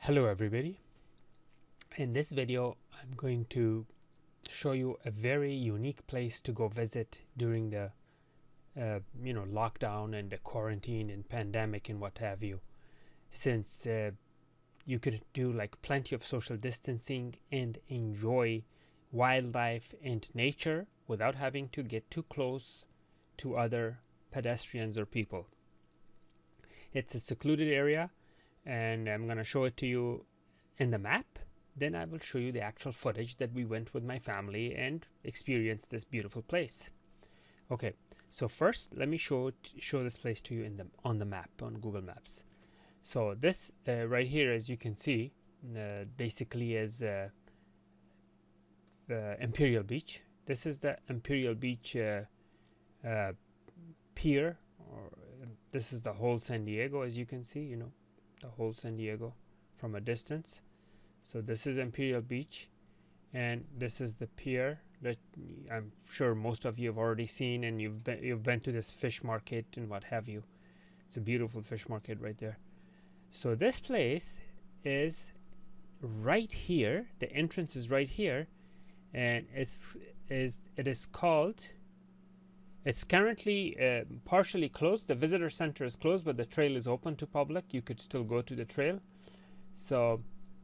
Hello everybody. In this video I'm going to show you a very unique place to go visit during the lockdown and the quarantine and pandemic and what have you, since you could do like plenty of social distancing and enjoy wildlife and nature without having to get too close to other pedestrians or people. It's a secluded area and I'm going to show it to you in the map. Then I will show you the actual footage that we went with my family and experienced this beautiful place. Okay, so first let me show this place to you on the map, on Google Maps. So this right here, as you can see, basically is Imperial Beach. This is the Imperial Beach pier, or this is the whole San Diego, as you can see, the whole San Diego from a distance. So this is Imperial Beach, and this is the pier that I'm sure most of you have already seen, and you've been to this fish market and what have you. It's a beautiful fish market right there. So this place is right here. The entrance is right here, and it is called. It's currently partially closed. The visitor center is closed, but the trail is open to public. You could still go to the trail. So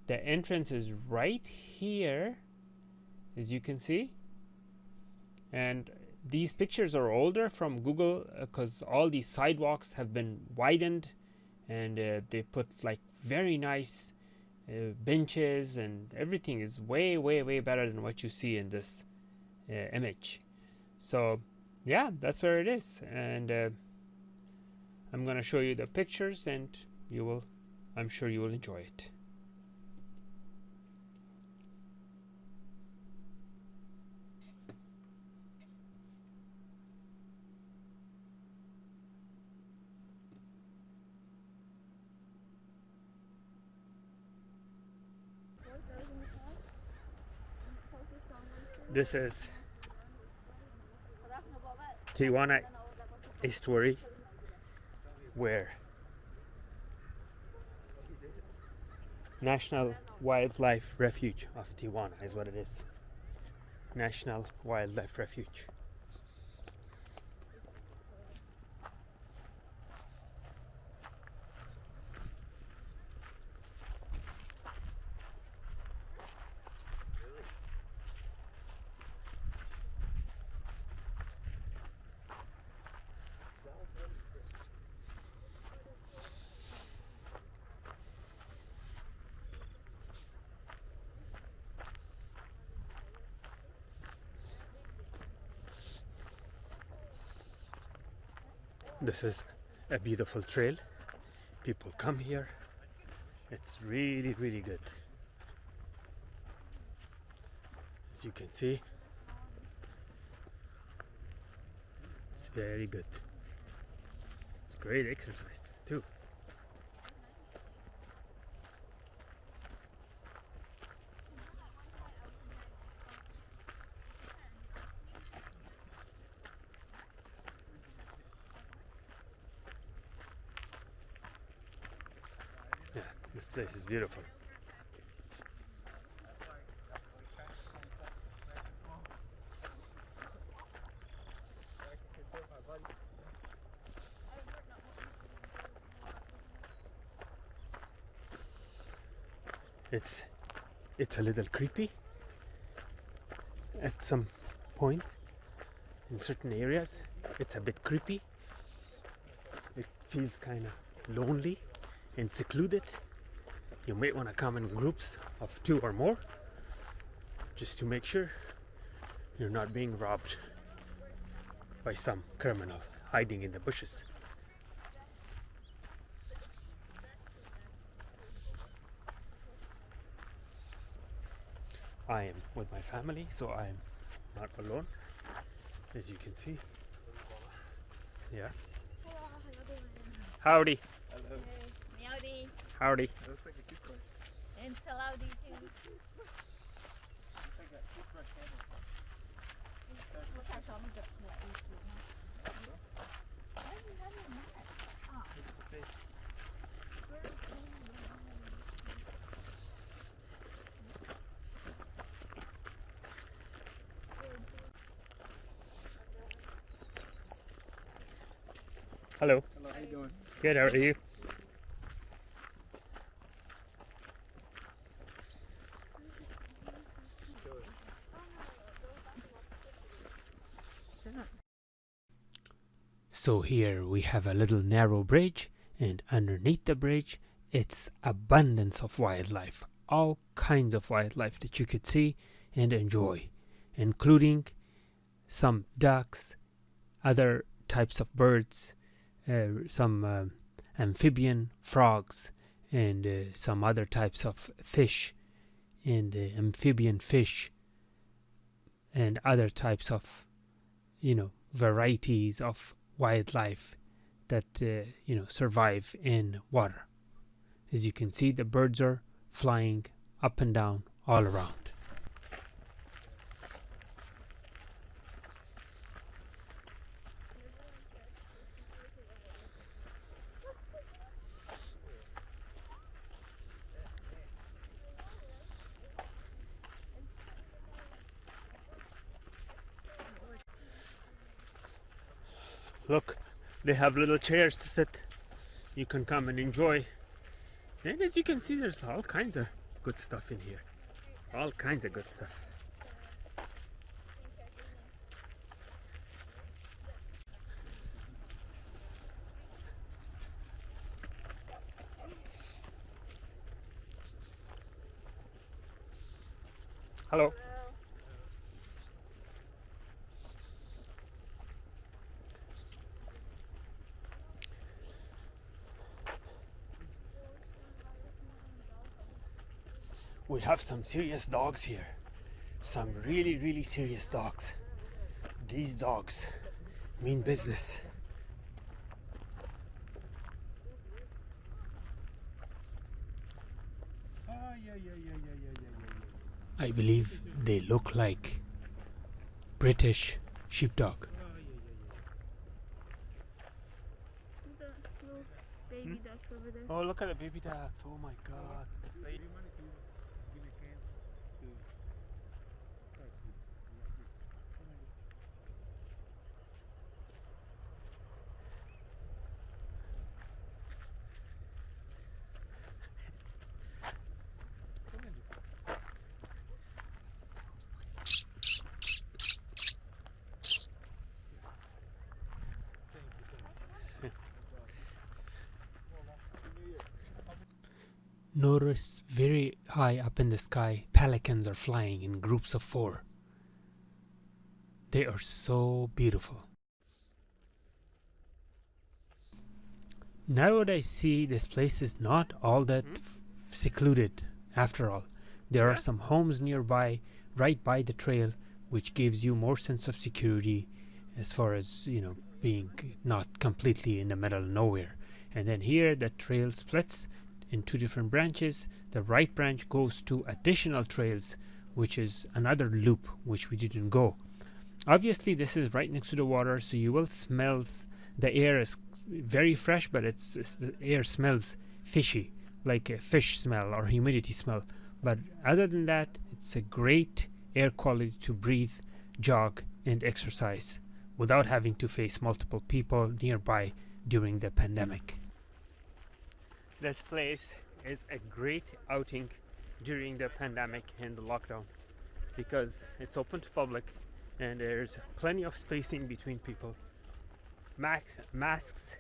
the entrance is right here, as you can see. And these pictures are older from Google because all these sidewalks have been widened, and they put like very nice benches, and everything is way better than what you see in this image. So yeah, that's where it is, and I'm gonna show you the pictures, and I'm sure you will enjoy it. This is Tijuana Estuarine, where National Wildlife Refuge of Tijuana is what it is. National Wildlife Refuge. This is a beautiful trail. People come here. It's really good. As you can see, it's very good. It's great exercise too. Yeah, this place is beautiful. It's a little creepy at some point. In certain areas it's a bit creepy. It feels kind of lonely and secluded. You might want to come in groups of 2 or more, just to make sure you're not being robbed by some criminal hiding in the bushes. I am with my family, so I'm not alone, as you can see. Yeah. Howdy. Hello. Howdy. Howdy. It looks like a toothbrush. And Salowdy too. Looks like that toothbrush handle. Good, how are you? So here we have a little narrow bridge, and underneath the bridge it's abundance of wildlife, all kinds of wildlife that you could see and enjoy, including some ducks, other types of birds, some amphibian frogs, and some other types of fish, and amphibian fish, and other types of, varieties of wildlife that survive in water. As you can see, the birds are flying up and down all around. Look, they have little chairs to sit. You can come and enjoy. And as you can see, there's all kinds of good stuff in here. All kinds of good stuff. Hello. We have some serious dogs here. Some really, really serious dogs. These dogs mean business. I believe they look like British sheepdog. Baby ducks over there. Oh, look at the baby ducks. Oh my god. Notice very high up in the sky, pelicans are flying in groups of 4. They are so beautiful. Now that I see, this place is not all that secluded after all. There are some homes nearby, right by the trail, which gives you more sense of security as far as, being not completely in the middle of nowhere. And then here the trail splits in 2 different branches. The right branch goes to additional trails, which is another loop which we didn't go. Obviously this is right next to the water, so you will smell, the air is very fresh, but the air smells fishy, like a fish smell or humidity smell. But other than that, it's a great air quality to breathe, jog, and exercise without having to face multiple people nearby during the pandemic. This place is a great outing during the pandemic and the lockdown because it's open to public and there's plenty of spacing between people. Masks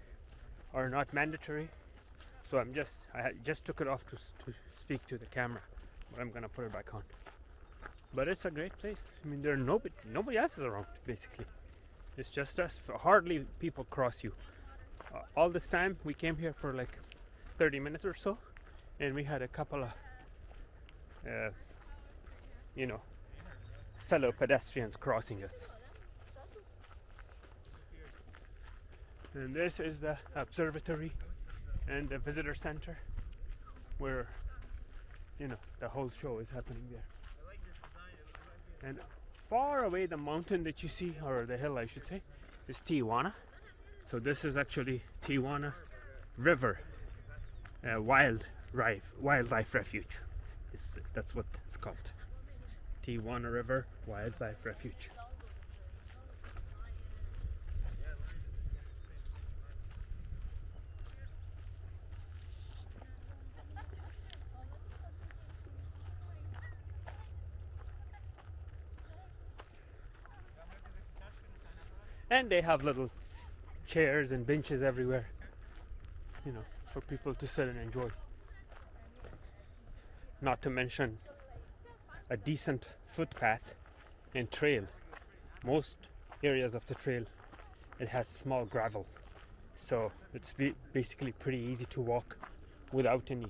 are not mandatory, so I just took it off to speak to the camera, but I'm gonna put it back on. But it's a great place. I mean, there are nobody else is around basically. It's just us. Hardly people cross you. All this time we came here for like 30 minutes or so, and we had a couple of fellow pedestrians crossing us. And this is the observatory and the visitor center where the whole show is happening there. And far away, the mountain that you see, or the hill I should say, is Tijuana. So this is actually Tijuana River wildlife refuge. That's what it's called. Tijuana River Wildlife Refuge. And they have little chairs and benches everywhere, you know, for people to sit and enjoy. Not to mention a decent footpath and trail. Most areas of the trail, it has small gravel, so it's basically pretty easy to walk without any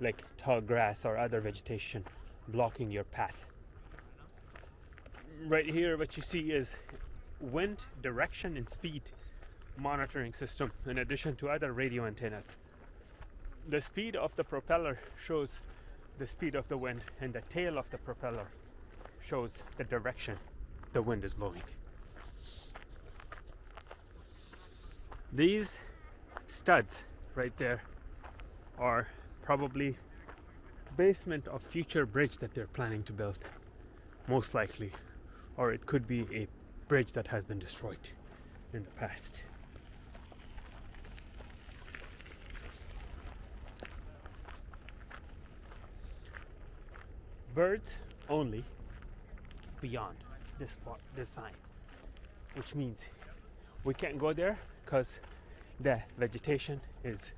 like tall grass or other vegetation blocking your path. Right here what you see is wind direction and speed monitoring system, in addition to other radio antennas. The speed of the propeller shows the speed of the wind, and the tail of the propeller shows the direction the wind is blowing. These studs right there are probably basement of future bridge that they're planning to build, most likely, or it could be a bridge that has been destroyed in the past. Birds only beyond this sign, which means we can't go there because the vegetation is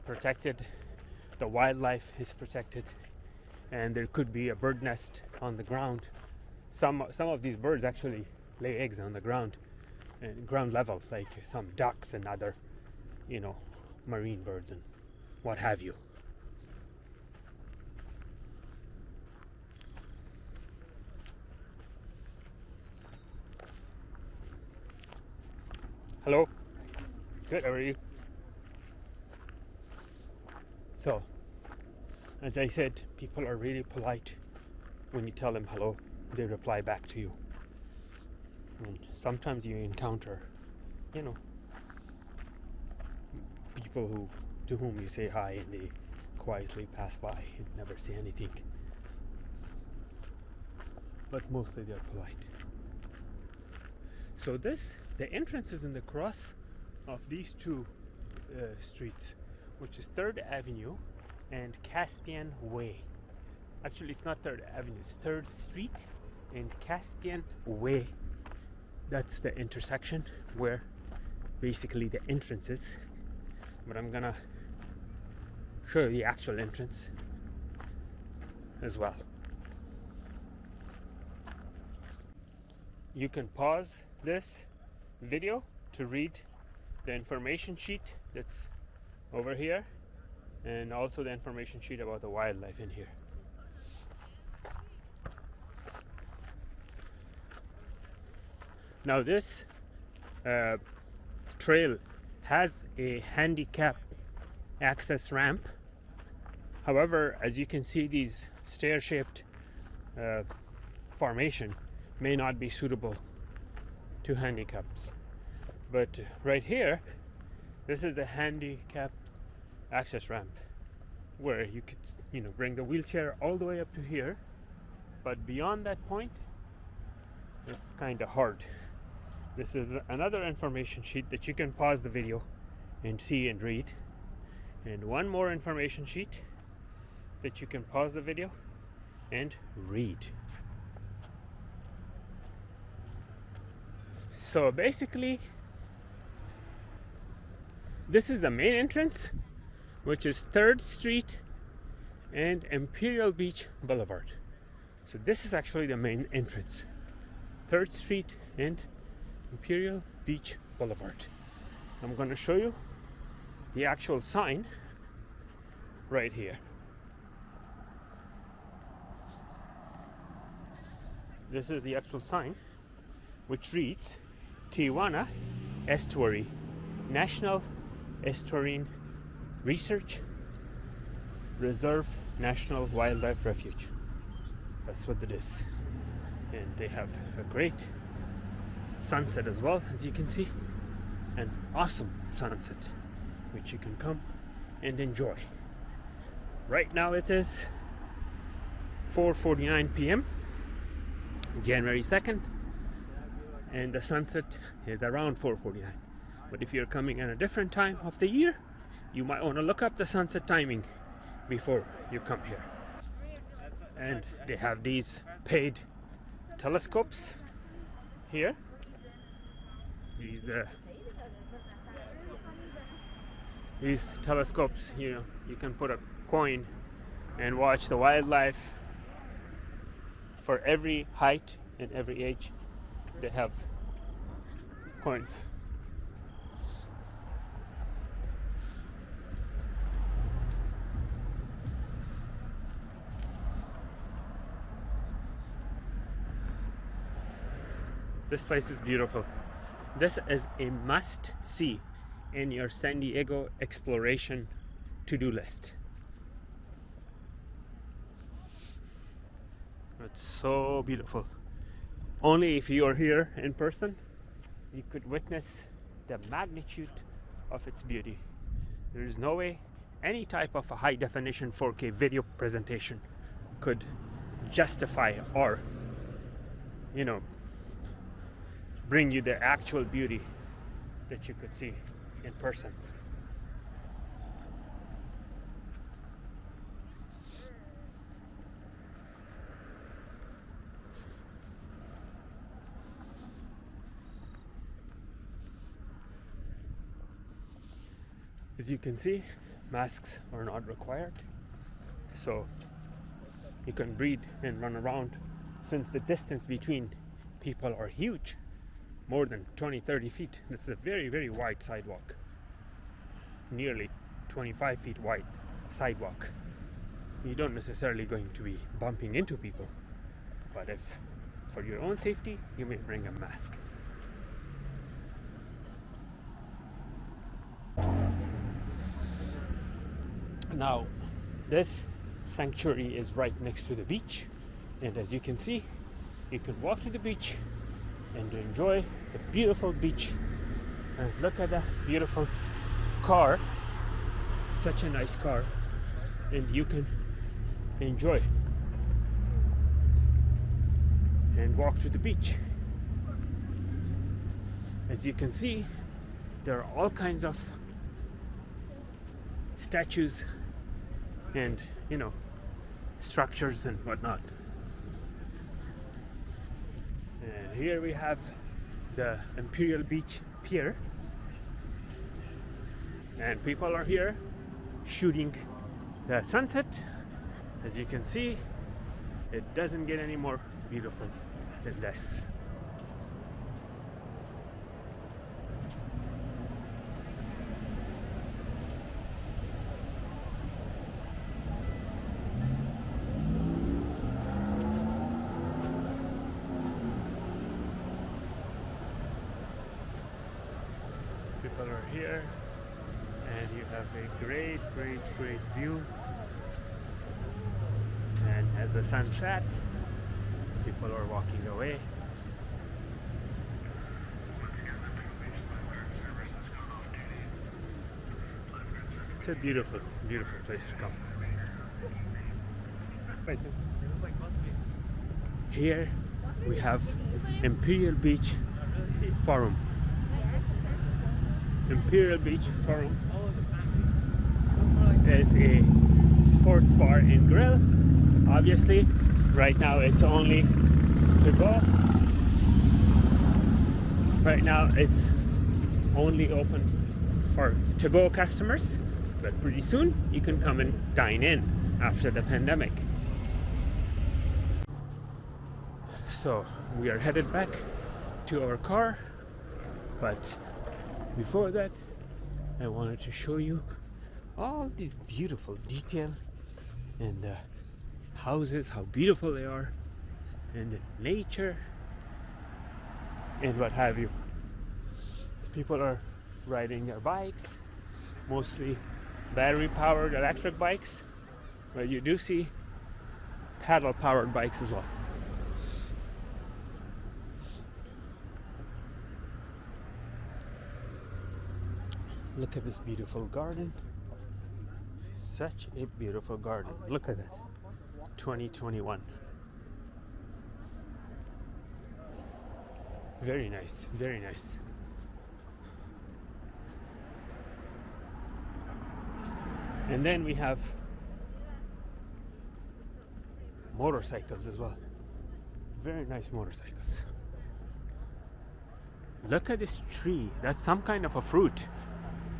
protected, the wildlife is protected, and there could be a bird nest on the ground. Some of these birds actually lay eggs on the ground, and ground level, like some ducks and other, you know, marine birds and what have you. Hello. Good, how are you? So, as I said, people are really polite. When you tell them hello, they reply back to you. And sometimes you encounter, you know, people to whom you say hi and they quietly pass by and never say anything. But mostly they're polite. So the entrance is in the cross of these two streets, which is 3rd Avenue and Caspian Way. Actually, it's not 3rd Avenue, it's 3rd Street and Caspian Way. That's the intersection where basically the entrance is. But I'm gonna show you the actual entrance as well. You can pause this video to read the information sheet that's over here, and also the information sheet about the wildlife in here. Now this trail has a handicap access ramp. However, as you can see, these stair-shaped formation may not be suitable to handicaps. But right here, this is the handicap access ramp where you could, you know, bring the wheelchair all the way up to here. But beyond that point, it's kind of hard. This is another information sheet that you can pause the video and see and read. And one more information sheet that you can pause the video and read. So basically, this is the main entrance, which is 3rd Street and Imperial Beach Boulevard. So this is actually the main entrance, 3rd Street and Imperial Beach Boulevard. I'm going to show you the actual sign right here. This is the actual sign, which reads Tijuana Estuary National Estuarine Research Reserve National Wildlife Refuge. That's what it is. And they have a great sunset as well, as you can see. An awesome sunset, which you can come and enjoy. Right now it is 4:49 p.m. January 2nd, and the sunset is around 4:49. But if you're coming at a different time of the year, you might want to look up the sunset timing before you come here. And they have these paid telescopes here, these telescopes. You know, you can put a coin and watch the wildlife for every height and every age. They have coins. This place is beautiful. This is a must see in your San Diego exploration to-do list. It's so beautiful. Only if you are here in person, you could witness the magnitude of its beauty. There is no way any type of a high definition 4K video presentation could justify or, you know, bring you the actual beauty that you could see in person. As you can see, masks are not required, so you can breathe and run around, since the distance between people are huge, more than 20-30 feet. This is a very wide sidewalk, nearly 25 feet wide sidewalk. You don't necessarily going to be bumping into people, but if for your own safety, you may bring a mask. Now, this sanctuary is right next to the beach, and as you can see, you can walk to the beach and enjoy the beautiful beach. And look at that beautiful car, such a nice car, and you can enjoy and walk to the beach. As you can see, there are all kinds of statues and, you know, structures and whatnot. And here we have the Imperial Beach Pier, and people are here shooting the sunset. As you can see, it doesn't get any more beautiful than this. People are here, and you have a great view. And as the sun set, people are walking away. It's a beautiful place to come. Here we have Imperial Beach Forum. Imperial Beach Forum is a sports bar and grill. Obviously, right now it's only to go. Right now it's only open for to-go customers, but pretty soon you can come and dine in after the pandemic. So we are headed back to our car, but before that, I wanted to show you all these beautiful detail and houses, how beautiful they are, and the nature and what have you. People are riding their bikes, mostly battery-powered electric bikes, but you do see paddle-powered bikes as well. Look at this beautiful garden. Such a beautiful garden. Look at that. 2021. Very nice, very nice. And then we have motorcycles as well. Very nice motorcycles. Look at this tree. That's some kind of a fruit.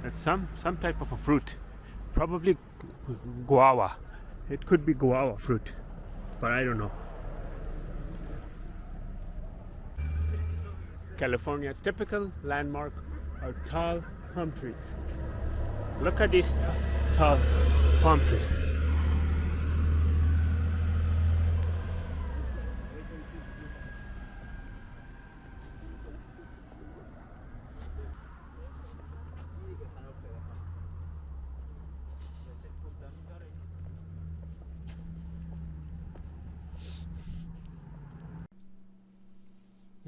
That's some type of a fruit. Probably guava. It could be guava fruit, but I don't know. California's typical landmark are tall palm trees. Look at these tall palm trees.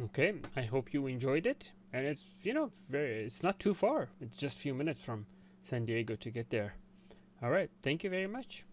Okay, I hope you enjoyed it, and it's it's not too far. It's just a few minutes from San Diego to get there. All right, thank you very much.